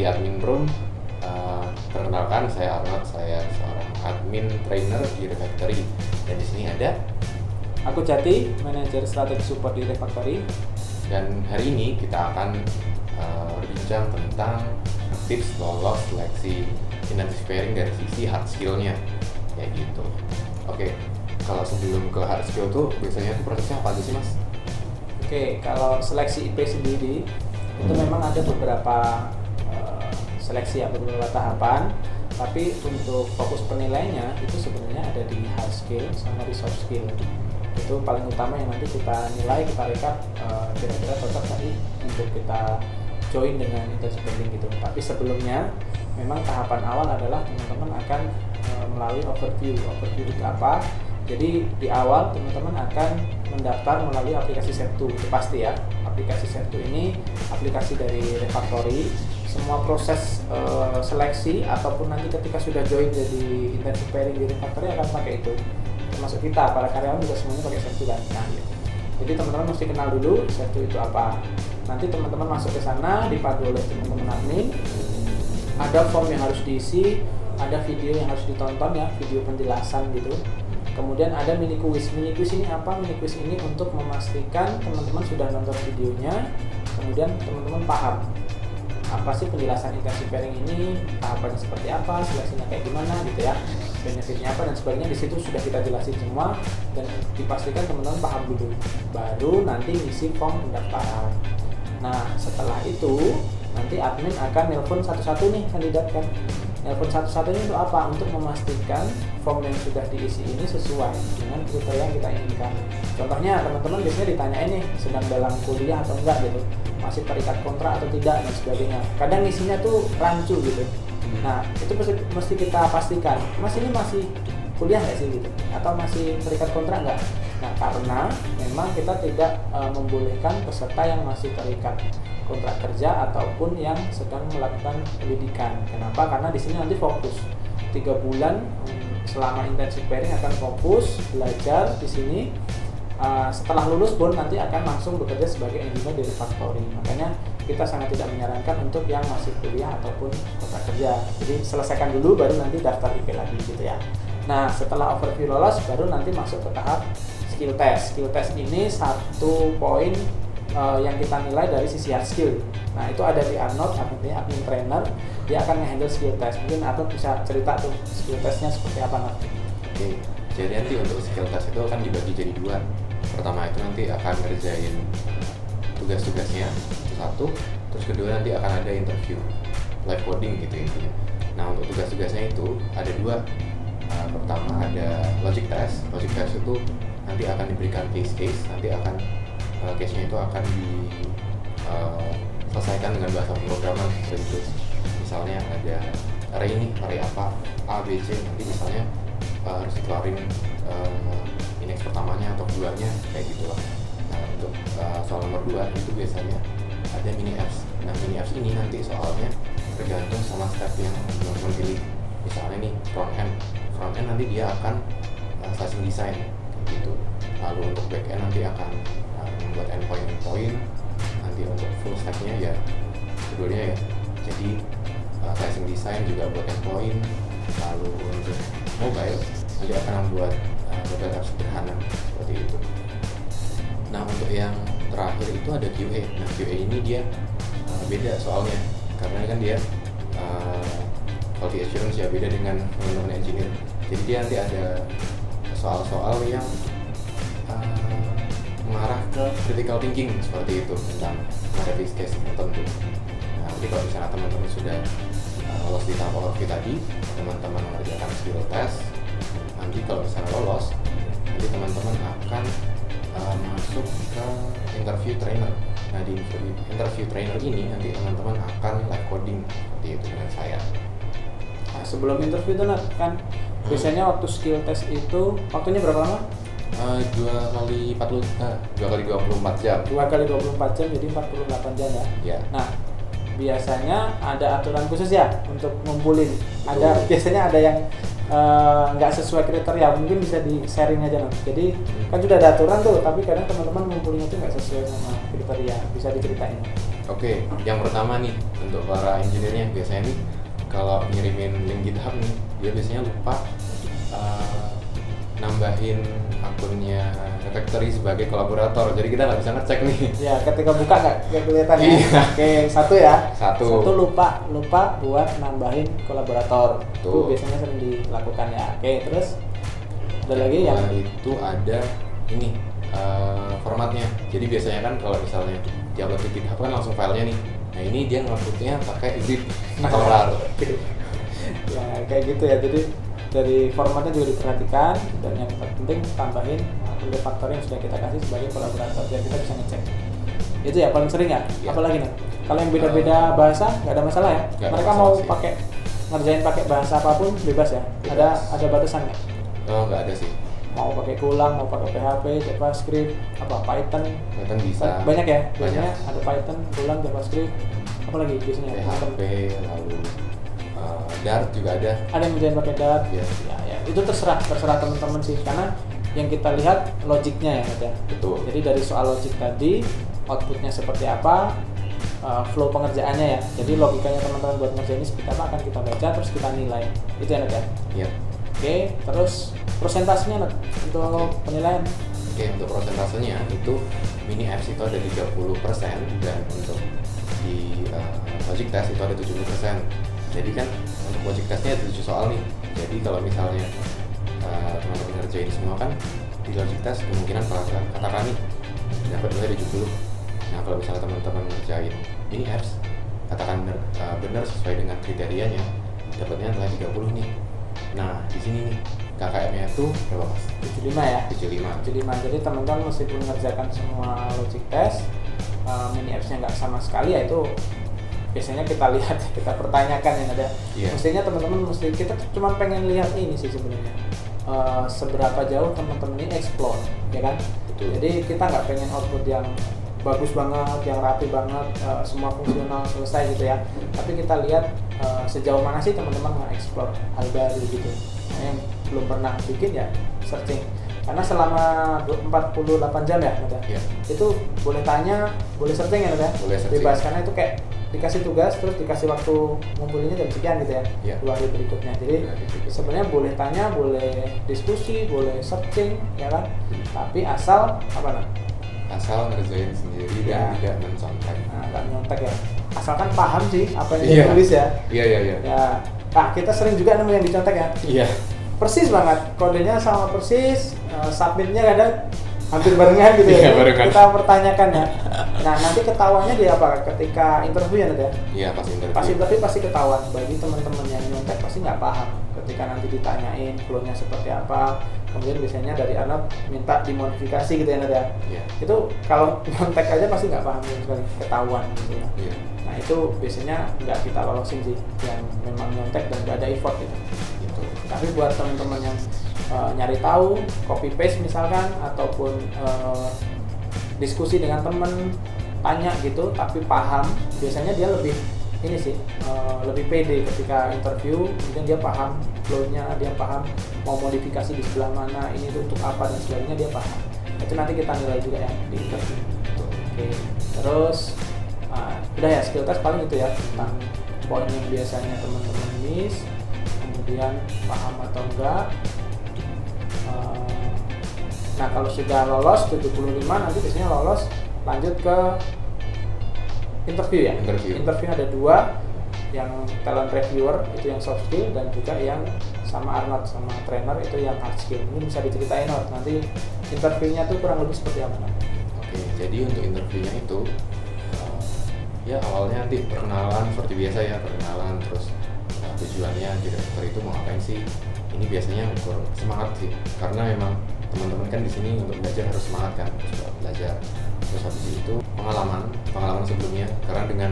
Admin Room. Perkenalkan, saya Arnold, saya seorang admin trainer di Refactory. Dan di sini ada aku Jati, manajer strategi support di Refactory. Dan hari ini kita akan berbincang tentang tips lolos seleksi intensive pairing dari sisi hard skill-nya, kayak gitu. Oke, kalau sebelum ke hard skill tuh biasanya tuh prosesnya apa aja sih, Mas? Oke, kalau seleksi IP sendiri itu memang ada beberapa seleksi atau beberapa tahapan, tapi untuk fokus penilaiannya itu sebenarnya ada di hard skill sama di soft skill. Itu paling utama yang nanti kita nilai, kita rekap kira-kira cocok tadi untuk kita join dengan intensive pairing gitu. Tapi sebelumnya memang tahapan awal adalah teman-teman akan melalui overview itu apa. Jadi di awal teman-teman akan mendaftar melalui aplikasi Set2, itu pasti ya. Aplikasi Set2 ini aplikasi dari Refactory. Semua proses seleksi ataupun nanti ketika sudah join jadi intensive pairing di Refactory akan pakai itu. Termasuk kita, para karyawan juga semuanya pakai Set2 kan. Nah, gitu. Jadi teman-teman mesti kenal dulu Set2 itu apa. Nanti teman-teman masuk ke sana dipandu oleh teman-teman admin. Ada form yang harus diisi, ada video yang harus ditonton ya, video penjelasan gitu. Kemudian ada mini quiz. Mini quiz ini apa? Mini quiz ini untuk memastikan teman-teman sudah nonton videonya, kemudian teman-teman paham apa sih penjelasan intensive pairing ini, tahapannya seperti apa, seleksinya kayak gimana gitu ya, benefitnya apa dan sebagainya. Di situ sudah kita jelasin semua dan dipastikan teman-teman paham dulu. Baru nanti ngisi form pendaftaran. Nah, setelah itu nanti admin akan nelpon satu-satu nih kandidat kan. Nelpon satu-satunya itu apa? Untuk memastikan form yang sudah diisi ini sesuai dengan kriteria yang kita inginkan. Contohnya teman-teman biasanya ditanyain nih sedang dalam kuliah atau enggak gitu, masih terikat kontrak atau tidak dan sebagainya. Kadang isinya tuh rancu gitu. Nah, itu mesti kita pastikan, Mas ini masih kuliah nggak sih gitu, atau masih terikat kontrak nggak? Nah, karena memang kita tidak membolehkan peserta yang masih terikat kontrak kerja ataupun yang sedang melakukan pendidikan. Kenapa? Karena di sini nanti fokus 3 bulan selama intensive pairing akan fokus belajar di sini. Setelah lulus pun nanti akan langsung bekerja sebagai engineer di Refactory. Makanya kita sangat tidak menyarankan untuk yang masih kuliah ataupun kontrak kerja. Jadi selesaikan dulu baru nanti daftar IP lagi gitu ya. Nah, setelah overview lolos baru nanti masuk ke tahap skill test. Skill test ini satu poin yang kita nilai dari sisi hard skill. Nah, itu ada di Arnold, artinya admin trainer, dia akan nge-handle skill test. Mungkin Arnold bisa cerita tuh skill testnya seperti apa nanti. Oke, jadi nanti untuk skill test itu akan dibagi jadi 2. Pertama itu nanti akan ngerjain tugas-tugasnya satu, terus kedua nanti akan ada interview live coding gitu intinya. Nah, untuk tugas-tugasnya itu ada 2. Pertama ada logic test. Logic test itu nanti akan diberikan case, nanti akan case-nya itu akan diselesaikan dengan bahasa pemrograman seperti itu. Misalnya ada array apa A, B, C, nanti misalnya harus dikeluarin index pertamanya atau keduanya kayak gitu lah. Nah, untuk soal nomor 2 itu biasanya ada mini apps. Nah, mini apps ini nanti soalnya tergantung sama step yang teman-teman pilih. Misalnya nih front end nanti dia akan sizing design kayak gitu. Lalu untuk back end nanti akan membuat endpoint. Nanti untuk full stack-nya ya keduanya ya. Jadi sizing design juga buat endpoint. Lalu untuk mobile nanti akan membuat mobile app sederhana seperti itu. Nah, untuk yang terakhir itu ada QA. Nah, QA ini dia beda soalnya karena kan dia quality assurance ya, beda dengan teman-teman engineer. Jadi dia nanti ada soal-soal yang mengarah ke critical thinking seperti itu tentang menghadapi case tertentu. Nah, nanti kalau misalnya teman-teman sudah lolos di tahap overview tadi, teman-teman mengerjakan skill test. Nanti kalau misalnya lolos, nanti teman-teman akan masuk ke interview trainer. Nah, di interview trainer ini nanti teman-teman akan live coding seperti itu dengan saya. Nah, sebelum interview itu kan biasanya waktu skill test itu waktunya berapa lama? 2 kali 24 jam. 2 kali 24 jam jadi 48 jam ya? Ya. Nah, biasanya ada aturan khusus ya untuk ngumpulin. Biasanya ada yang nggak sesuai kriteria, mungkin bisa di sharing aja nanti. Jadi kan sudah ada aturan tuh, tapi kadang teman-teman ngumpulinnya tuh nggak sesuai sama kriteria, bisa diceritain. Oke, yang pertama nih untuk para engineer-nya biasanya nih kalau ngirimin link GitHub nih, dia biasanya lupa nambahin akunnya Refactory sebagai kolaborator, jadi kita nggak bisa ngecek nih. Ya, ketika buka nggak kelihatan ya. Iya. Oke, satu ya. Satu lupa buat nambahin kolaborator. Itu Tuh. biasanya sering dilakukan ya. Oke, terus ada lagi yang itu ada ini formatnya. Jadi biasanya kan kalau misalnya diupload ke GitHub kan langsung filenya nih. Nah ini dia nguploadnya pakai zip atau RAR. ya kayak gitu ya. Jadi dari formatnya juga diperhatikan, dan yang penting tambahin akun refactory yang sudah kita kasih sebagai kolaborator biar kita bisa ngecek. Itu ya paling sering ya. Ya. Apalagi nih? Kalau yang beda-beda bahasa nggak ada masalah ya. Nggak ada Mereka masalah mau sih. ngerjain pakai bahasa apapun bebas ya. Bebas. Ada batasan nggak? Oh nggak ada sih. Mau pakai Golang, mau pakai PHP, JavaScript, Python. Kan bisa. Banyak ya. Banyak. Biasanya ada Python, Golang, JavaScript. Apalagi biasanya? PHP lalu Dart juga ada. Ada yang ngerjain pakai Dart. Ya. Ya, itu terserah teman-teman sih, karena yang kita lihat logiknya ya, Mas ya. Betul. Jadi dari soal logik tadi, outputnya seperti apa, flow pengerjaannya ya. Jadi logikanya teman-teman buat ngerjain ini seperti apa akan kita baca, terus kita nilai. Itu ya, Nat ya. Iya. Oke, terus persentasenya Nat, untuk penilaian. Oke, untuk persentasenya itu mini apps itu ada 30% dan untuk di logic test itu ada 70%. Jadi kan untuk logic testnya ada 7 soal nih. Jadi kalau misalnya teman-teman ngerjain semua kan di logic test kemungkinan katakan nih dapat nilai 70. Nah kalau misalnya teman-teman ngerjain ini apps katakan benar sesuai dengan kriterianya, dapatnya nilai 30 nih. Nah di sini nih KKM-nya itu berapa mas? 75 ya. 75. 75. Jadi teman-teman meskipun mengerjakan semua logic test, mini apps-nya nggak sama sekali, ya itu biasanya kita lihat, kita pertanyakan yang ada. Iya. Mestinya teman-teman kita cuma pengen lihat ini sih sebenarnya, seberapa jauh teman-teman ini explore, ya kan? Betul. Jadi kita nggak pengen output yang bagus banget, yang rapi banget, semua fungsional selesai gitu ya. Tapi kita lihat sejauh mana sih teman-teman nge-explore hal baru gitu. Nah, yang belum pernah bikin ya searching. Karena selama 48 jam ya, Nada? Iya. Itu boleh tanya, boleh searching ya, Nada? Boleh searching. Bebas, karena itu kayak dikasih tugas terus dikasih waktu ngumpulinnya jam sekian gitu ya. Iya. 2 hari berikutnya. Jadi sebenarnya boleh tanya, boleh diskusi, boleh searching, ya kan? Tapi asal apa Nada? Asal ngerjain sendiri Ya. dan tidak mencontek. Nah, nggak nyontek ya. Asalkan paham sih apa yang Iya. ditulis ya. Iya. Ya. Nah, kita sering juga nemu yang dicontek ya. Iya. Persis banget, kodenya sama persis, submitnya kadang hampir barengan gitu ya. Iya, barengan. Kita pertanyakan ya. Nah, nanti ketahuannya di apa? Ketika interview ya, Nat ya. Iya pas interview. Pasti ketahuan. Bagi teman-teman yang nyontek pasti nggak paham. Ketika nanti ditanyain flow-nya seperti apa, kemudian biasanya dari anak minta dimodifikasi gitu ya, Nat ya. Iya. Itu kalau nyontek aja pasti nggak paham sama sekali, ketahuan gitu ya. Iya. Nah, itu biasanya nggak kita lolosin sih, yang memang nyontek dan nggak ada effort gitu. Gitu. Tapi buat teman-teman yang nyari tahu, copy paste misalkan, ataupun diskusi dengan teman, tanya gitu, tapi paham, biasanya dia lebih ini sih, lebih pede ketika interview. Kemudian dia paham flow-nya, dia paham mau modifikasi di sebelah mana, ini tuh untuk apa dan sebagainya, dia paham. Itu nanti kita nilai juga ya di interview. Oke, terus udah ya, skill test paling itu ya, tentang poin yang biasanya teman-teman miss, kemudian paham atau enggak. Nah, kalau sudah lolos 75, nanti biasanya lolos lanjut ke interview ya. Interview ada 2, yang talent reviewer itu yang soft skill, dan juga yang sama Arnold sama trainer itu yang hard skill. Ini bisa diceritain nanti interviewnya tuh kurang lebih seperti apa nanti. Oke, jadi untuk interviewnya itu ya awalnya nanti perkenalan seperti biasa ya, perkenalan terus tujuannya direktur itu mau ngapain sih. Ini biasanya ukur semangat sih, karena memang teman-teman kan di sini untuk belajar harus semangat kan, harus belajar. Terus habis itu pengalaman sebelumnya, karena dengan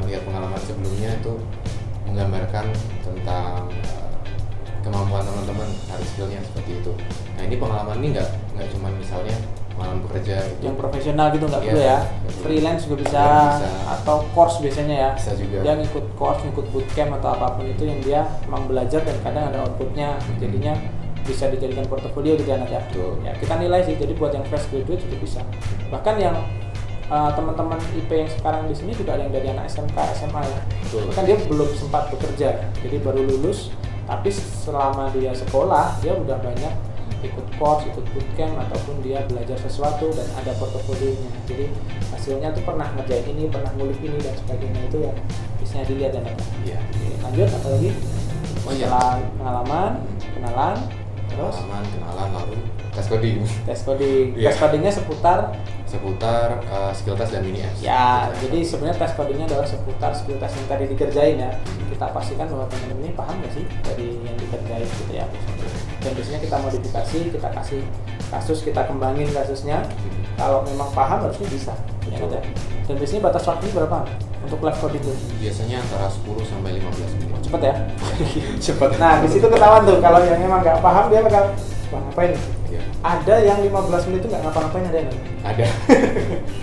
melihat pengalaman sebelumnya itu menggambarkan tentang kemampuan teman-teman, hard skillnya seperti itu. Nah ini pengalaman ini nggak cuma misalnya pengalaman pengalaman bekerja gitu. Yang profesional gitu nggak Iya, perlu ya. nggak perlu. Freelance juga bisa, Bisa. atau course biasanya ya. Bisa juga. Dia ngikut course, ngikut bootcamp atau apapun itu yang dia emang belajar dan kadang ada outputnya, jadinya bisa dijadikan portofolio gitu ya Nat ya. Betul. Ya kita nilai sih, jadi buat yang fresh graduate juga bisa. Bahkan yang teman-teman IP yang sekarang di sini juga ada yang dari anak SMK, SMA ya. Betul. Bahkan dia belum sempat bekerja, jadi baru lulus, tapi selama dia sekolah dia udah banyak ikut course, ikut bootcamp ataupun dia belajar sesuatu dan ada portofolionya. Jadi hasilnya tuh pernah ngerjain ini, pernah ngulik ini dan sebagainya, itu ya biasanya dilihat dan apa. Iya. Lanjut apa lagi? Oh iya. Setelah pengalaman, kenalan, terus Pengalaman, kenalan, lalu tes coding. tes coding. Iya. Tes codingnya seputar Seputar skill test dan mini apps. ya, Gitu. jadi sebenarnya tes codingnya adalah seputar skill test yang tadi dikerjain ya. Kita pastikan bahwa teman-teman ini paham nggak sih dari yang dikerjain gitu ya. Dan biasanya kita modifikasi, kita kasih kasus, kita kembangin kasusnya. Kalau memang paham harusnya bisa. Ya, Betul. kan, ya? Dan biasanya batas waktunya berapa untuk live coding itu? Biasanya antara 10 sampai 15 menit. Cepet ya? Cepet. Nah, di situ ketahuan tuh kalau yang memang nggak paham dia bakal wah ngapain? Iya. Ada yang 15 menit itu nggak ngapa-ngapain, ada yang nggak? Ada.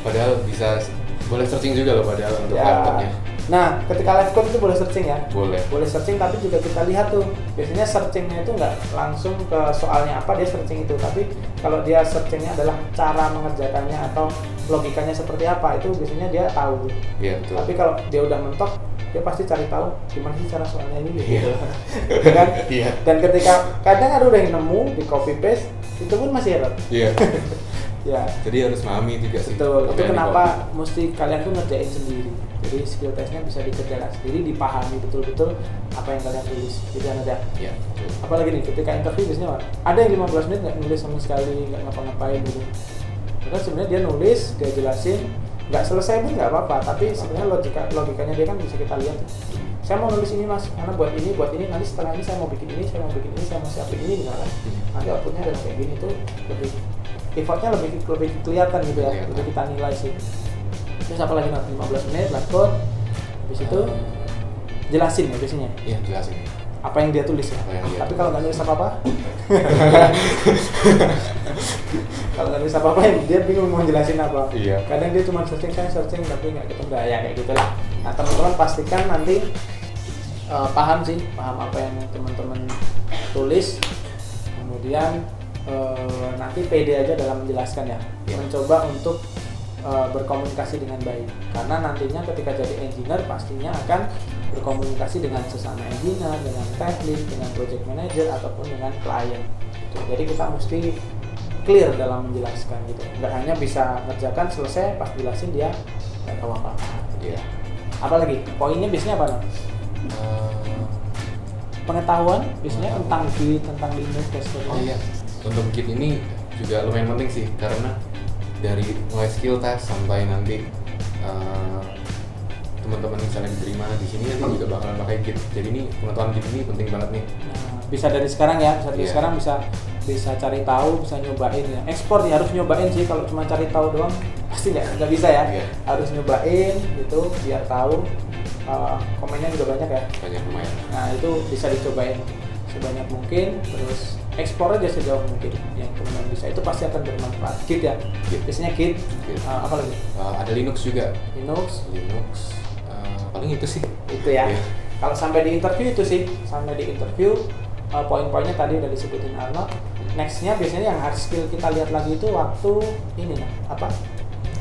Padahal bisa boleh searching juga loh padahal untuk Ya. laptopnya. Nah, ketika live code itu boleh searching ya. Boleh. Boleh searching, tapi juga kita lihat tuh biasanya searchingnya itu nggak langsung ke soalnya apa dia searching itu, tapi kalau dia searchingnya adalah cara mengerjakannya atau logikanya seperti apa, itu biasanya dia tahu. Iya betul. Tapi kalau dia udah mentok, dia pasti cari tahu gimana sih cara soalnya ini gitu. Iya. Kan? Iya. Dan ketika kadang ada udah yang nemu di copy paste, itu pun masih error. Iya. Ya. Jadi harus memahami juga sih. Betul, apa itu yang kenapa di-copy. mesti kalian tuh ngerjain sendiri. Jadi skill testnya bisa dikerjakan sendiri, dipahami betul-betul apa yang kalian tulis. Jadi ada. Iya. Betul. Apalagi nih, ketika interview biasanya apa? Ada yang 15 menit nggak nulis sama sekali, nggak ngapa-ngapain gitu. Padahal sebenarnya dia nulis, dia jelasin, nggak selesai pun nggak apa-apa. Tapi sebenarnya logikanya dia kan bisa kita lihat. Saya mau nulis ini mas, karena buat ini, nanti setelah ini saya mau bikin ini, saya mau siapin ini misalkan. Nanti outputnya adalah kayak gini, tuh lebih effortnya lebih kelihatan gitu ya, Kelihatan. jadi kita nilai sih. Terus apa lagi nanti 15 menit live code, habis itu jelasin ya biasanya Iya jelasin. apa yang dia tulis ya. Apa yang dia Tapi tulis. kalau nggak nulis apa-apa, kalau nggak nulis apa-apa dia bingung mau jelasin apa. Iya. Kadang dia cuma searching tapi nggak ketemu, ya kayak gitulah. Nah teman-teman pastikan nanti paham apa yang teman-teman tulis, kemudian nanti pede aja dalam menjelaskan ya. Iya. Mencoba untuk berkomunikasi dengan baik, karena nantinya ketika jadi engineer pastinya akan berkomunikasi dengan sesama engineer, dengan teknik, dengan project manager ataupun dengan klien. Jadi kita mesti clear dalam menjelaskan gitu, nggak hanya bisa ngerjakan selesai pas jelasin dia nggak tahu apa-apa. Iya. Apalagi poinnya biasanya apa? Pengetahuan biasanya tentang Git, tentang Linux dan sebagainya. Oh iya. Untuk Git ini juga lumayan penting sih, karena dari mulai skill test sampai nanti teman-teman misalnya diterima di sini nanti juga bakalan pakai Git. Jadi ini pengetahuan Git ini penting banget nih. Nah, bisa dari sekarang ya, Iya. sekarang bisa cari tahu, bisa nyobain ya. Ekspor ya harus nyobain sih, kalau cuma cari tahu doang pasti nggak bisa ya. Iya. Harus nyobain gitu biar tahu. Komennya juga banyak ya. Banyak lumayan. Nah itu bisa dicobain sebanyak mungkin, terus ekspor aja sejauh mungkin yang teman-teman bisa, itu pasti akan bermanfaat. Git ya, Git. biasanya Git. Git. Apa lagi? Ada Linux juga. Linux. Paling itu sih. Itu ya. Iya. Kalau sampai di interview itu sih, poin-poinnya tadi udah disebutin Arnold. Nextnya biasanya yang hard skill kita lihat lagi itu waktu ini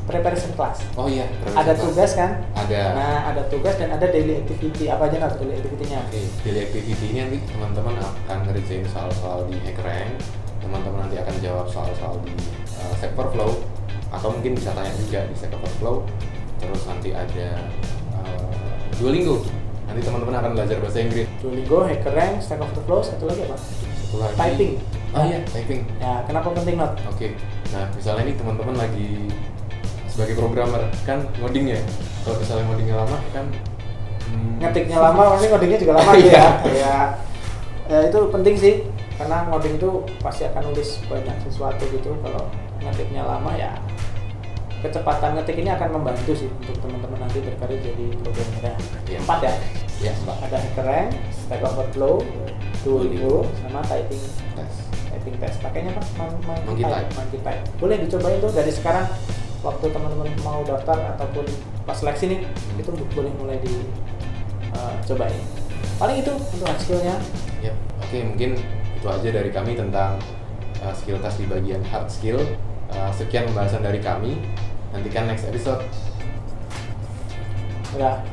preparation class. Oh iya. Ada tugas kan? Ada. Nah ada tugas dan ada daily activity. Apa aja daily activity-nya? Oke, daily activity ini nanti teman-teman akan ngerjain soal-soal di HackerRank. Teman-teman nanti akan jawab soal-soal di Stack Overflow, atau mungkin bisa tanya juga di Stack Overflow. Terus nanti ada Duolingo. Nanti teman-teman akan belajar bahasa Inggris. Duolingo, HackerRank, Stack Overflow, satu lagi apa? Satu lagi. Typing. Oh iya, typing. Ya kenapa penting Not? Oke. Nah, misalnya nih teman-teman lagi sebagai programmer kan ngoding ya. Kalau misalnya ngodingnya lama kan Ngetiknya lama, pasti ngodingnya juga lama gitu ya. Ya itu penting sih, karena ngoding itu pasti akan nulis banyak sesuatu gitu. Kalau ngetiknya lama ya kecepatan ngetik ini akan membantu sih untuk teman-teman nanti berkarir jadi programmer ya. Iya. 4 ya. Ya, Mbak. Ada HackerRank, Stack Overflow, Duolingo, sama typing test. Pakainya apa? Monkey Type. Boleh dicobain tuh dari sekarang waktu teman-teman mau daftar ataupun pas seleksi nih, itu boleh mulai dicobain. Paling itu untuk hard skill-nya. Yap. Oke, mungkin itu aja dari kami tentang skill test di bagian hard skill. Sekian pembahasan dari kami. Nantikan next episode. Udah.